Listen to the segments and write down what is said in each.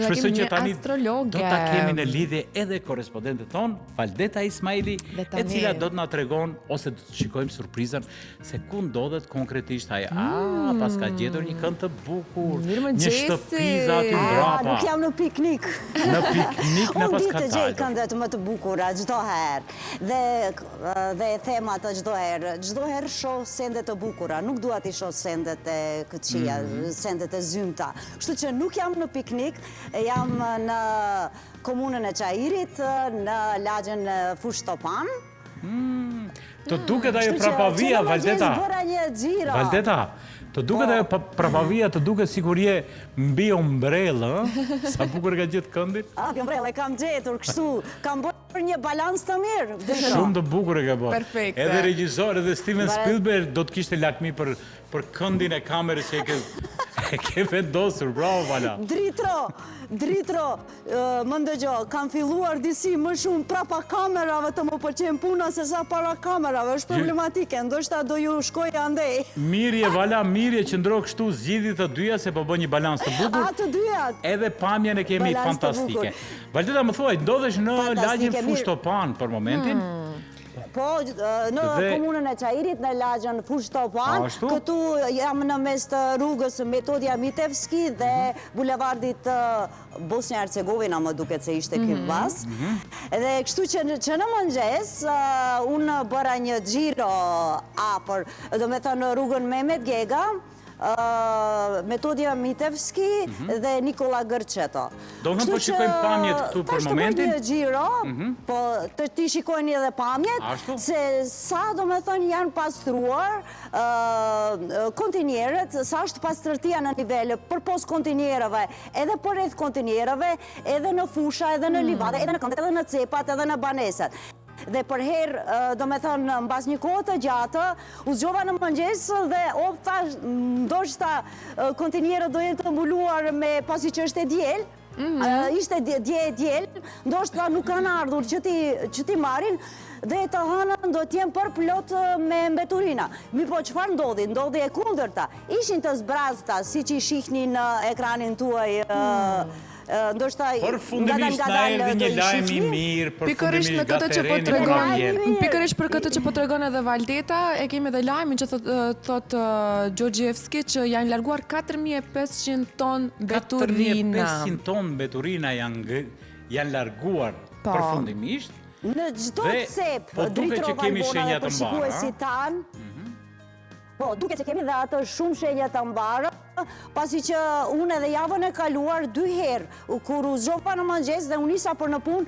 Shpresoj që tani astrologe. do ta kemi në lidhje edhe korrespondentet ton, Valdeta Ismaili, e cila do të na tregon ose do të shikojmë surprizën se ku ndodhet konkretisht ai. Pas ka gjetur një kënd të bukur, një shtëpi aty mbrapa. Nuk jam në piknik. Në piknik në pas Unë ka di të gjej dalë. këndet më të bukura çdo herë. Dhe thema të çdo herë. Çdo herë shoh sende të bukura. Nuk dua të shoh sendet e këqija, sendet e zymta. Kështu që nuk jam në piknik. Jam në komunën e Çajirit, në lagjen Fush Topan. Të duket ajo prapavia, Valdeta. Valdeta, të duket ajo prapavia, të duket sikur je mbi ombrellë, sa bukur ka gjetë këndin. Ombrellë, kam gjetur kështu, kam bërë një balans të mirë. Shumë të bukur e ka bërë. Perfekte. Edhe regjisor, edhe Steven Spielberg do të kishte lakmi për këndin e kamerës që e ke vendosur. Bravo, Vala. Dritro, më ndëgjo, kam filluar disi më shumë prapa kamerave të më pëlqen puna se sa para kamerave, është problematike, ndoshta do ju shkoj andej. Mirje, Vala, mirje, qëndro kështu zgjidhni të dyja se po bën një balans të bukur. Të dyjat. Edhe pamjen e kemi Balans të fantastike. bukur. Valdeta, më thuaj, ndodhesh në lagjen Fantastike, Fush Topan për momentin? Po, në komunën e Çajirit, në lagjen Fush Topan, Ashtu? këtu jam në mes të rrugës Metodija Mitevski dhe bulevardit Bosnja-Hercegovina, më duket se ishte ky pas. Dhe kështu që në mëngjes, unë bëra një xhiro afër, do me thënë rrugën Mehmet Gega, Metodija Mitevski dhe Nikola Gërçeto. Do të po shikojmë pamjet këtu për momentin. Tash të bëjmë një xhiro, po të ti shikojni edhe pamjet, Ashtu? se sa do me thënë janë pastruar kontinierët, sa është pastërtia në nivele për pos kontinierëve, edhe për rreth kontinierëve, edhe në fusha, edhe në livade, edhe në këndet, edhe në cepat, edhe në banesat. Dhe për herë, do me thënë, mbas një kohë të gjatë, u zgjova në mëngjes dhe thash, ndoshta kontinierët do jenë të mbuluar me pasi që është e diel, ishte djel, ndoshta nuk kanë ardhur që ti marrin, dhe të hënën do t'jem për plot me mbeturina. Mi po qëfar ndodhi? Ndodhi e kundërta. Ishin të zbrazta, si që i shihni në ekranin tuaj, ndoshta Përfundimisht na erdhi një lajm i mirë, Pikërisht në këtë që po tregon, pikërisht për këtë që po tregon edhe Valdeta, e kemi edhe lajmin që thot Gjogjevski që janë larguar 4500 ton mbeturina. 4500 ton mbeturina janë larguar përfundimisht. Në gjdo të cep, Dritro Valbona dhe përshikuesi tanë, po, duke që kemi dhe atë shumë shenja të mbarë, pasi që unë edhe javën e kaluar 2 herë, kur u zgjova në mëngjes dhe unë isa për në punë,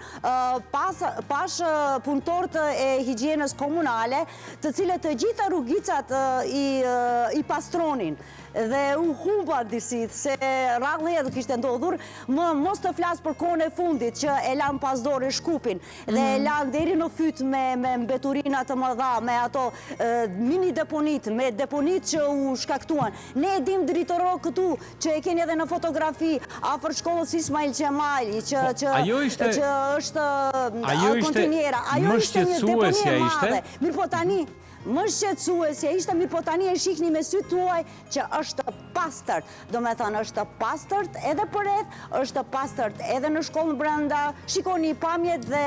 pash punëtorët e higjienës komunale, të cilët të gjitha rrugicat i pastronin. Dhe u humba disit, se rrallë edhe kishte ndodhur, mos të flasë për kohën e fundit, që e lanë pas dore shkupin, dhe e lanë deri në fyt me mbeturinat të mëdha, me ato mini deponit, me deponit që u shkaktuan. Ne edhim dritoro këtu, që e keni edhe në fotografi, afër shkollës Ismail Qemali, që është kontinjera. Ajo ishte një deponi e madhe. Mirë po tani, më shqetësuesja ishte, mirë po tani e shihni me sytë tuaj që është pastërt. Do me thënë, është pastërt edhe për rreth, është pastërt edhe në shkollën brenda. Shikoni pamjet dhe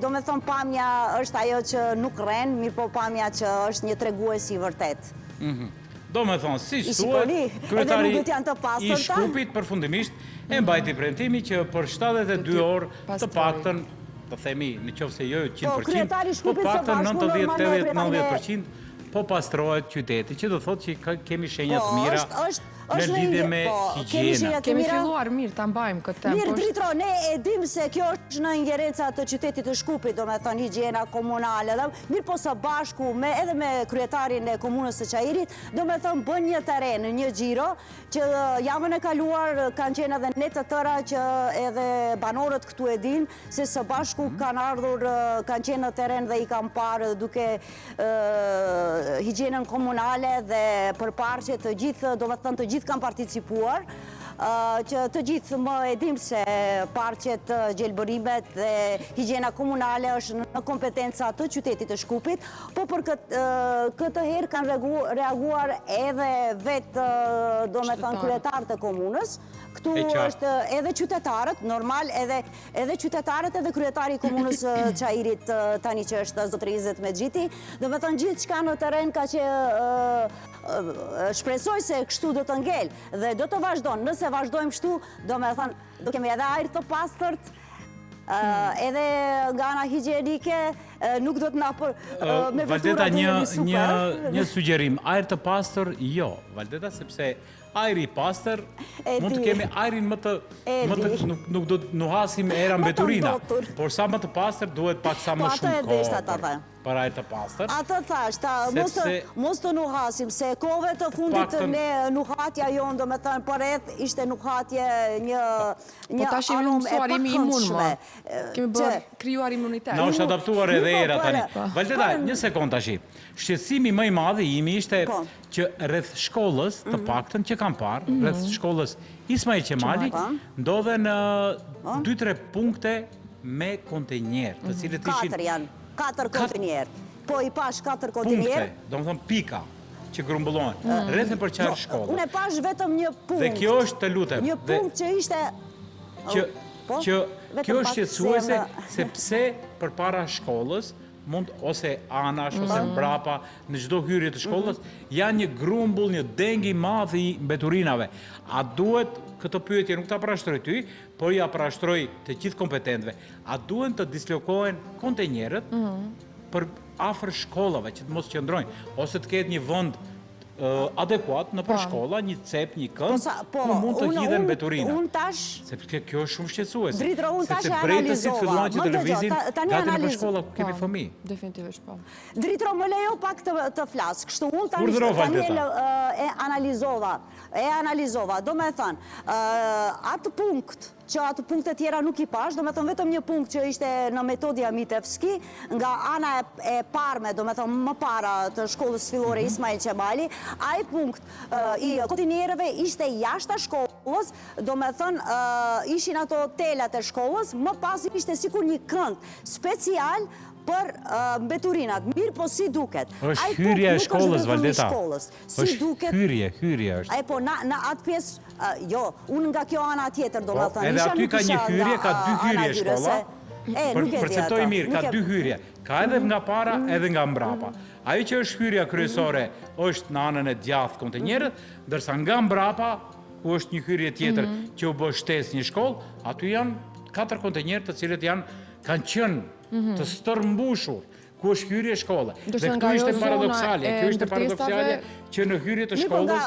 do me thënë pamja është ajo që nuk rren, mirë po pamja që është një treguesi i vërtet. Do me thonë, si shtuaj, kryetari i Shkupit përfundimisht e mbajti premtimi që për 72 orë të paktën, të themi në qoftë se jo 100%, po paktën 90-80-90% po pastrohet qyteti, që do thotë që kemi shenjat mira në lidhje me higjiena. Kemi filluar mirë ta mbajmë këtë temp. Mirë, Dritro, ne e dim se kjo është në ingerenca të qytetit të Shkupit, do me thënë higjiena komunale, mirë po së bashku edhe me kryetarin e komunës së Çajirit, do me thënë bën një teren, një xhiro, që javën e kaluar kanë qenë edhe ne të tëra që edhe banorët këtu e din, se së bashku kanë ardhur, kanë qenë në teren dhe i kanë parë duke higjienën komunale dhe përparqe të gjithë, do me thënë të gjithë kanë participuar, që të gjithë më edhim se parqet, gjelbërimet dhe higjiena komunale është në kompetenca të qytetit të Shkupit, po për këtë herë kanë reaguar edhe vetë, do me thënë, kryetar të komunës, këtu është edhe qytetarët, normal, edhe qytetarët edhe kryetari i komunës Çajirit tani që është zotëri Izet Mexhiti, do me thënë gjithë çka në terren ka që shpresoj se kështu do të ngel dhe do të vazhdon. Nëse vazhdojmë kështu, do me thënë, do kemi edhe ajër të pastërt, edhe nga ana higjienike nuk do të na me Valdeta, një sugjerim, ajër të pastër, jo, Valdeta, sepse ajri i pastër, mund të kemi ajrin më të, nuk do të nuhasim era mbeturina, por sa më të pastër duhet pak sa më shumë kohë për ajër të pastër. Atë thash, mos të nuhasim, se kove të fundit ne nuhatja jonë, do me thënë për rreth, ishte nuhatje një arom e pakëndshme. Kemi bërë krijuar imunitet. Na është adaptuar edhe era tani. Valdeta, një sekond tash. Shqetësimi më i madh imi ishte që rreth shkollës, të paktën që kam parë, rreth shkollës Ismail Qemali, ndodhen 2-3 punkte me kontenjer, të cilët ishin 4 janë. 4 kontenjer. Po i pash 4 kontenjer. Punkte, do më thëmë pika që grumbullohen. Rreth e për qarë shkollë. Unë e pash vetëm një punkt. Dhe kjo është të lutem. Një punkt që ishte... Kjo është shqetësuese sepse për para shkollës, ose anash, ose mbrapa, në çdo hyrje të shkollës, janë një grumbull, një dengi madh i mbeturinave. A duhet, këtë pyetje nuk ta parashtroj ty, por ja parashtroj të gjithë kompetentëve, a duhen të dislokohen kontenjerët për afër shkollave, që të mos qëndrojnë, ose të ketë një vend adekuat në për shkolla, një cep, një kënd, ku mund të hidhen mbeturina. Sepse kjo është shumë shqetësuese. Dritro, unë tash e analizova. Sepse brejtësit filluan që të lëvizin gati në për shkolla ku kemi fëmijë. Definitivisht po. Dritro, më lejo pak të flas. Kështu unë tani e analizova. Do me thënë, atë punkt që atë punkte tjera nuk i pash, do me thëmë vetëm një punkt që ishte në metodja Mitevski, nga ana e parme, do me thëmë më para të shkollës fillore Ismail Qemali, ai punkt i kontinierëve ishte jashta shkollës, do me thënë ishin ato telat e shkollës, më pas ishte sikur një kënd special për mbeturinat. Mirë, po si duket. është hyrje e shkollës, Valdeta. është hyrje është. Ai po, në atë pjesë, jo, unë nga kjo ana tjetër, do me thënë. Edhe aty ka një hyrje, ka 2 hyrje shkolla. Përceptoj mirë, ka 2 hyrje. Ka edhe nga para, edhe nga mbrapa. Ajo që është hyrja kryesore, është në anën e djathtë kontenjerët, ndërsa nga mbrapa, ku është një hyrje tjetër që u bë shtesë një shkollë, aty janë 4 kontenjerë të cilët kanë qenë të stërmbushur, ku është hyrje shkolle. Dhe këtu ishte paradoksale, që në hyrje të shkollës,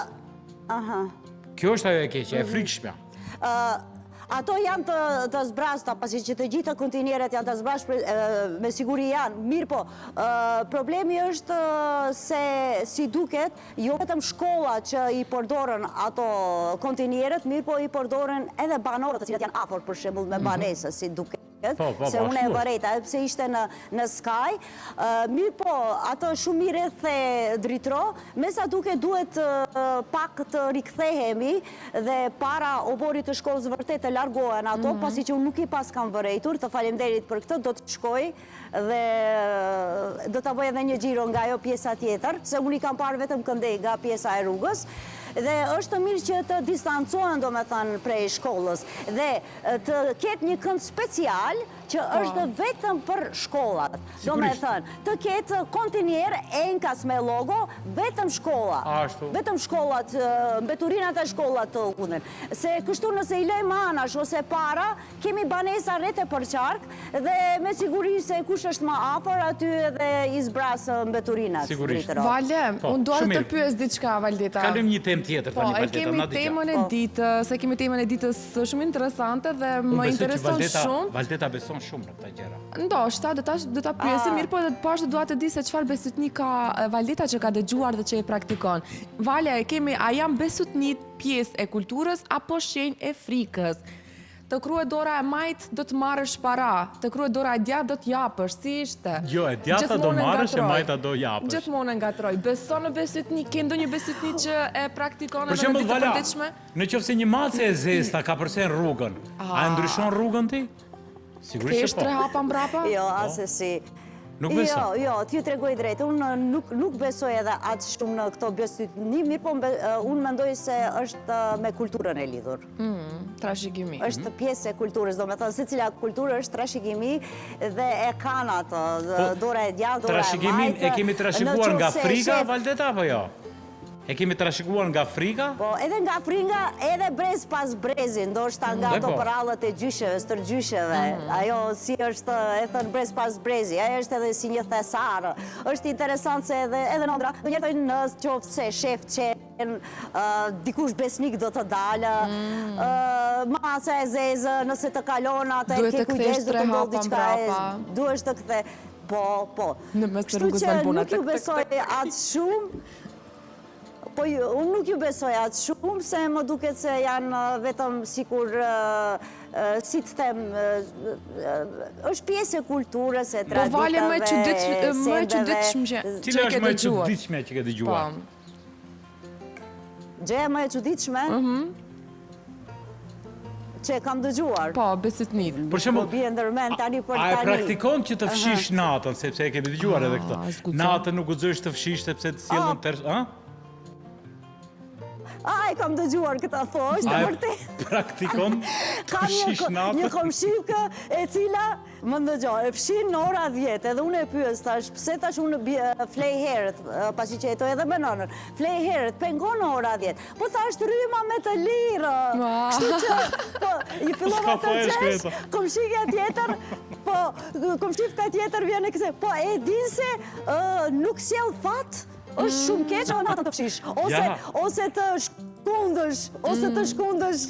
kjo është ajo e keqe, e frikshme. Ato janë të zbrasta, pasi që të gjitha kontinjeret janë të zbrasta, me siguri janë. Mirë po, problemi është se si duket, jo vetëm shkolla që i përdorën ato kontinjeret, mirë po i përdorën edhe banorët të cilat janë afër për shembull me banesë, si duket. Se unë e vërejta, pse ishte në Sky. Mirë po, ato shumë mirë e the Dritro, me sa duke duhet pak të rikthehemi dhe para oborit të shkollës vërtet të largohen ato, pasi që unë nuk i pas kam vërejtur, të falemderit për këtë, do të shkoj dhe do të bëj edhe një gjiro nga jo pjesa tjetër, se unë i kam parë vetëm këndej nga pjesa e rrugës, dhe është mirë që të distancohen, do me thënë, prej shkollës, dhe të ketë një kënd special që është vetëm për shkollat. Do me thënë, të ketë kontinjer enkas me logo, vetëm shkolla. Vetëm shkollat, mbeturinat e shkollat të unen. Se kështu nëse i lejmë anash ose para, kemi banesa rreth e për qark, dhe me siguri se kush është më afër, aty edhe i zbrasë mbeturinat. Sigurisht. Vale, unë duhet të pyes diçka, Valdeta. Kalim një temë tjetër, tani Valdeta, kemi temën e ditës, se kemi temën e ditës shumë interesante dhe më intereson shumë. Valdeta beson shumë në këta gjëra. Ndoshta, do ta pyesim, mirë po dhe pashtë dua të di se çfarë besutni ka Valdeta që ka dëgjuar dhe që e praktikon. Vale, a jam besutni pjesë e kulturës apo shenjë e frikës? Të kruhet dora e majt, do të marrësh para. Të kruhet dora e djathtë, do të japësh. Si ishte? Jo, e djathta do marrësh, e majta do japësh. Gjithmonë ngatroj. Beson në besutni, ke ndonjë besutni që e praktikon edhe në ditë të përditshme? Në qoftë se një mace e zezta ka përsen rrugën, a e ndryshon rrugën ti? Sigurisht që po. Kesh 3 hapa mbrapa? Jo, asesi. Nuk besoj. Jo, t'ju tregoj drejtë. Unë nuk besoj edhe atë shumë në këto biostytni, mirë po unë mendoj se është me kulturën e lidhur. Trashëgimi. Është pjesë e kulturës, do me thënë, se cila kulturë është trashëgimi dhe e kanë atë, dora e djallë, dora e majtë. Trashëgimin e kemi trashëguar nga Afrika, Valdeta, apo jo? E kemi trashëguar nga Afrika? Po, edhe nga Afrika, edhe brez pas brezin, ndoshta nga ato përallët e gjysheve, stërgjysheve. Ajo si është, e thënë brez pas brezi, ajo është edhe si një thesarë. Është interesant se edhe në ndra, do njërë thëjnë në qoftë se shef qenë, dikush besnik do të dalë, masa e zezë, nëse të kalon atë e ke kujdes, do të ndodhë diqka e duesh të këthe. Po. Kështu që nuk ju besoj atë shumë, po unë nuk ju besoj atë shumë, se më duket se janë vetëm sikur, si të them, është pjesë e kulturës, e traditave, Vale, më e çuditshme që Cila ke është më e dëgjuar? çuditshme që ke dëgjuar? Gjëja më e çuditshme që kam dëgjuar. Po, besitnit. Për shembull, Po bie ndërmend tani për a e tani. praktikon që të fshish natën, sepse e kemi dëgjuar edhe këtë. Natën nuk guxosh të fshish sepse të sjellën tërë, ë? E kam dëgjuar këta thosh, të vërtet. Praktikon të fshish Kam një natën? komshikë e cila më ndëgjoj, e fshin në ora 10, edhe unë e pyes tash, pse tash unë flej herët, pasi që jetoj edhe me nënën, flej herët, pengon në ora 10, po thash të rryma me të lirë, kështu që, po, i fillova të qesh, komshikja tjetër, po, komshikja tjetër vjen e këse, po, e din se nuk sjell fat, është shumë keq edhe natën të fshish, ose të shkundësh,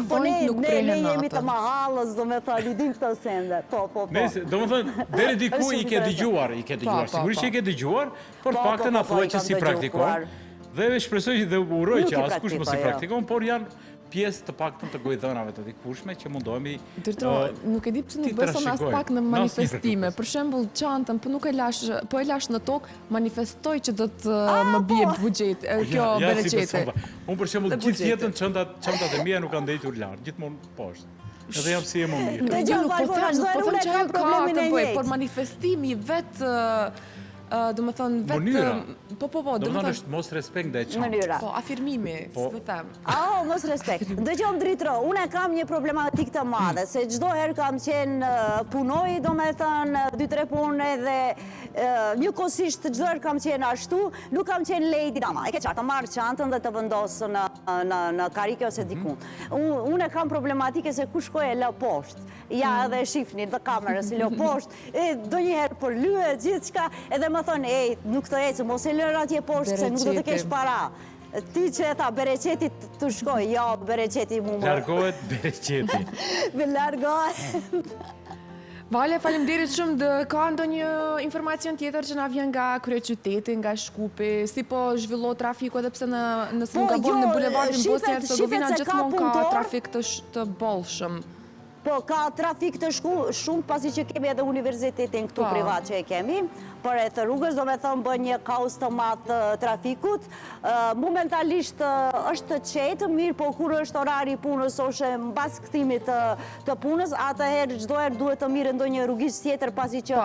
po ne jemi të mahallës, do me thënë, i dim këto sende, po. Do më thënë, deri diku i ke dëgjuar, sigurisht që i ke dëgjuar, por faktën a thuaj që si praktikon, dhe shpresoj dhe uroj që askush mos i praktikon, por janë pjesë të paktën të gojdhënave të dikushme që mundohemi Dërtro, nuk e di pse nuk beson as pak në manifestime. Për shembull, çantën, po nuk e lash, po e lash në tokë, manifestoj që do të më bie buxhet, kjo bereqete. Unë për shembull gjithë jetën çantat e mia nuk kanë ndëjtur lart, gjithmonë poshtë. Edhe jam si e më mirë. Dëgjoj, po them që ajo problemin e njëjtë. Por manifestimi vetë do më thonë vetë... Mënyra. Po, do më thonë është mos respekt dhe çantë. Mënyra. Po, afirmimi, së të them. Mos respekt. Dëgjoj, Dritro, unë kam një problematik të madhe, se çdo herë kam qenë punoj, do me thënë, 2-3 punë dhe njëkohësisht çdo herë kam qenë ashtu, nuk kam qenë lady dama. E ke qartë, të marrë çantën dhe të vendosë në karike ose diku. Unë kam problematike se ku shkoj e lë poshtë. Ja, edhe shifni dhe kamerës, lë poshtë, do njëherë për lyë, gjithë qka, edhe më thonë, nuk të ecë, mos e lërë atje poshtë, se nuk do të kesh para. Ti që e tha, bereqetit të shkoj, jo, bereqeti mu më. Largohet bereqeti. Me largohet. Vale, faleminderit shumë, ka ndonjë informacion tjetër që na vjen nga kryeqyteti, nga Shkupi, si po zhvillohet trafiku edhe pse nëse nuk gabon në bulevardin Bosnia Hercegovina gjithmonë ka trafik të bollshëm. Po, ka trafik të shumë, pasi që kemi edhe universitetin këtu privat që e kemi, për e të rrugës, do me thëmë bë një kaos të matë trafikut. Momentalisht është të qetë, mirë, po kur është orari punës, ose në bas këtimit të punës, atëherë gjdoherë duhet të mirë ndonjë rrugis tjetër, pasi që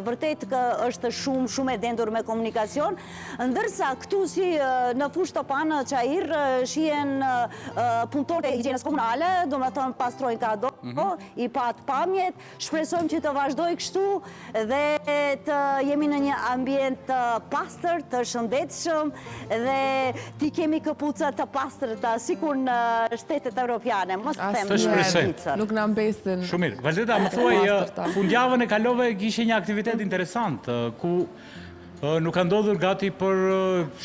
vërtet është shumë e dendur me komunikacion. Ndërsa, këtu si në fushë të panë Qajir, shien punëtore e higjienës komunale, do me thëmë pastrojnë kado, i patë pamjet, shpresojmë që të vazhdoj kështu dhe të jemi në një ambient të pastër, të shëndetshëm dhe ti kemi këpucët të pastër të sikur në shtetet europiane. Mos të them një pizër. Nuk në mbesin. Shumë mirë. Valdeta, më thuaj, fundjavën e kalove kishe një aktivitet interesant, ku nuk ka ndodhur gati për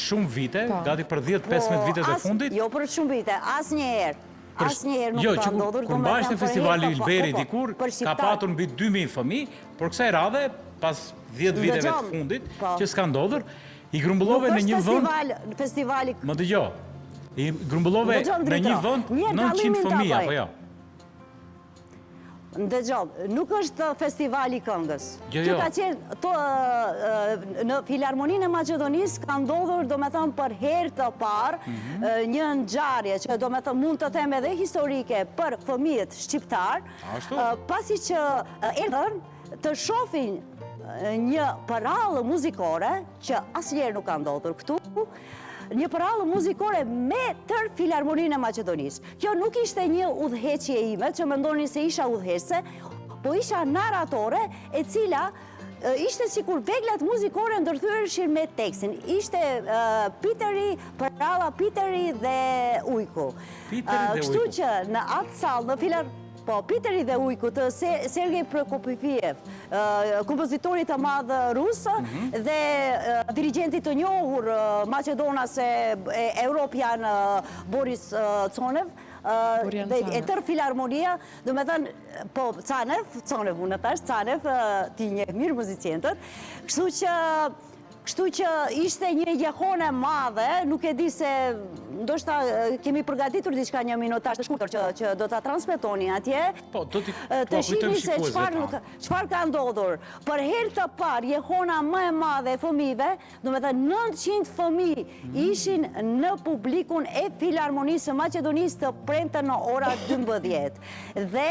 shumë vite, gati për 10-15 vitet e fundit. Jo për shumë vite, asë një herë. Asë një herë nuk ka ndodhur. Kur mbashtë në festivali Ilberi dikur, ka patur mbi 2000 fëmi, por kësaj radhe, pas 10 viteve të fundit, që s'ka ndodhur, i grumbullove në një vënd... Më dëgjo, i grumbullove në një vënd 900 fëmi, apo jo? Ndëgjom, nuk është festivali këngës. Jo. Ka qenë, në Filharmoninë e Maqedonisë ka ndodhur, do me thëmë, për herë të parë, një ngjarje që do me thëmë mund të them edhe historike për fëmijët shqiptar, pasi që erdhën të shohin një parallë muzikore që asnjëherë nuk ka ndodhur këtu, një parallë muzikore me tërë Filharmoninë e Maqedonisë. Kjo nuk ishte një udhëheqje ime, që mendonin se isha udhëheqëse, po isha narratore e cila ishte sikur veglat muzikore ndërthyereshin me tekstin. Ishte paralla Piteri dhe Ujku. Kështu që në atë sallë, në Filharmoninë, po, Piteri dhe Ujku të Sergej Prokopiev, kompozitorit të madhë rusë dhe dirigentit të njohur Macedonas e Europian Boris Conev, e tërë Filharmonia, do me thënë, po, Conev, unë tash, Conev, ti një mirë muzicientët, kështu që ishte një jehone madhe, nuk e di se ndoshta kemi përgatitur diçka një minutar të shkurtër që do ta transmetoni atje. Të shihni se çfarë ka ndodhur. Për herë të parë, jehona më e madhe e fëmijëve, do me thënë 900 fëmijë ishin në publikun e Filharmonisë së Maqedonisë të premten në ora 12. Dhe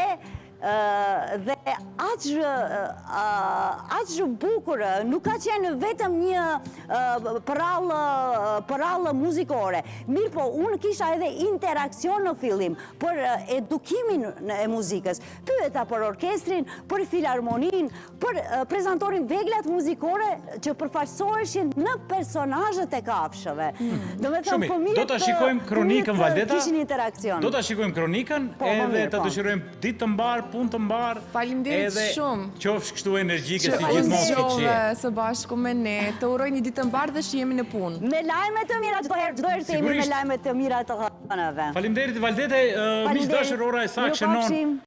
aqë bukur, nuk ka qenë vetëm një parallë muzikore. Mirë po, unë kisha edhe interakcion në fillim për edukimin e muzikës. Pyeta për orkestrin, për Filharmonin, për prezentorin veglat muzikore që përfaqësoheshin në personazhet e kafshëve. Shumë, do të shikojmë kronikën, Valdeta. Kishin interakcion. Do të shikojmë kronikën edhe të dëshirojmë ditë të mbarë, punë të mbarë. Faleminderit shumë. Qofsh kështu energjike si gjithmonë të qofë së bashku me ne. Të uroj një ditë të mbarë dhe shihemi në punë. Me lajme të mira, çdo herë të jemi me lajme të mira të hënave. Faleminderit Valdete, miq dashur, ora e saktë shënon